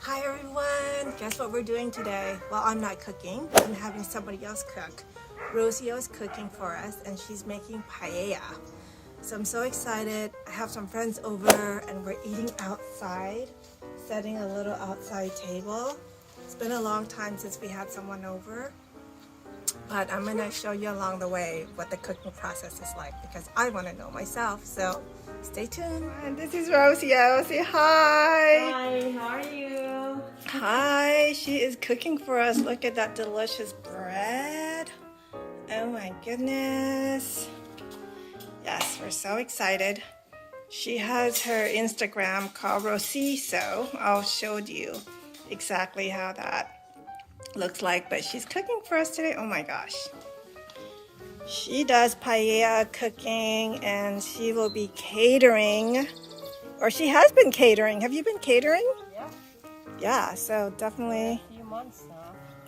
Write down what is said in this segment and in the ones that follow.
Hi everyone! Guess what we're doing today? Well, I'm not cooking. I'm having somebody else cook. Rocio is cooking for us and she's making paella. So I'm so excited. I have some friends over and we're eating outside, setting a little outside table. It's been a long time since we had someone over, but I'm gonna show you along the way what the cooking process is like because I want to know myself. So stay tuned. And this is Rocio. Say hi. Hi, how are you? Hi, she is cooking for us. Look at that delicious bread. Oh my goodness. Yes, we're so excited. She has her Instagram called Rosiso. I'll show you exactly how that looks like, but she's cooking for us today. Oh my gosh. She does paella cooking and she will be catering, or she has been catering. Have you been catering? Yeah. Yeah, so definitely A few months now.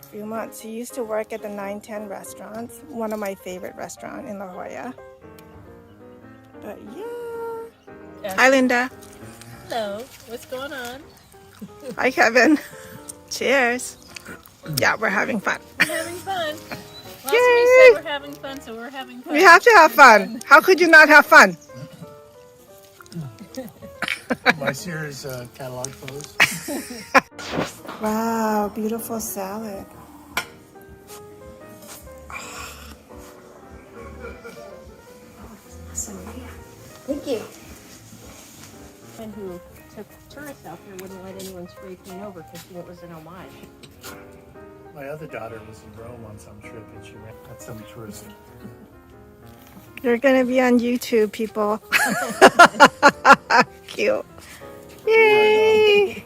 a few months. She used to work at the 910 restaurants, one of my favorite restaurants in La Jolla. But yeah. Hi, Linda. Hello, what's going on? Hi, Kevin. Cheers. Yeah, we're having fun. We're having fun. Lasamy Yay! said we're having fun, so we're having fun. We have to have fun. How could you not have fun? My Sears catalog photos. Wow, beautiful salad. Thank you. And who took tourists out there wouldn't let anyone spray paint over because it was an homage. My other daughter was in Rome on some trip and she had some tourist. You're gonna be on YouTube, people. Cute. Yay!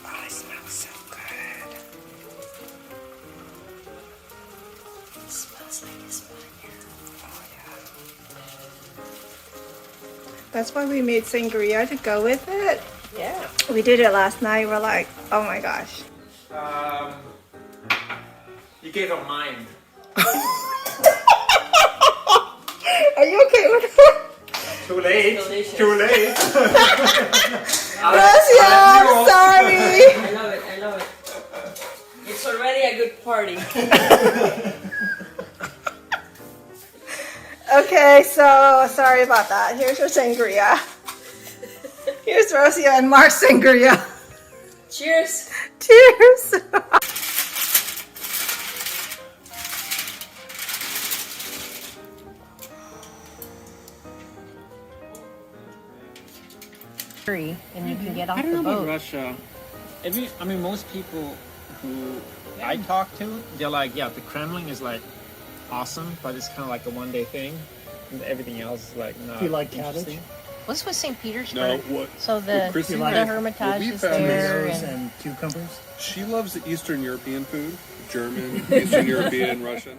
Oh, it smells so good. It smells like España. Oh yeah. That's why we made sangria to go with it. Yeah. We did it last night. We're like, oh my gosh. You gave a mind. Are you okay with that? Too late. Delicious. Too late. Rocio, I'm sorry. I love it, I love it. It's already a good party. Okay, so sorry about that. Here's your sangria. Here's Rocio and Mark's sangria. Cheers. Cheers. And you can get off I don't the know about boat. Russia. I mean, most people who I talk to, they're like, yeah, the Kremlin is like awesome, but it's kind of like a one-day thing. And everything else is like not Do you like interesting. cabbage? What's with St. No, Petersburg? what So the, Chrissy the likes- Hermitage what we is found there. Tomatoes And and cucumbers. she loves the Eastern European food, German, Eastern European, Russian.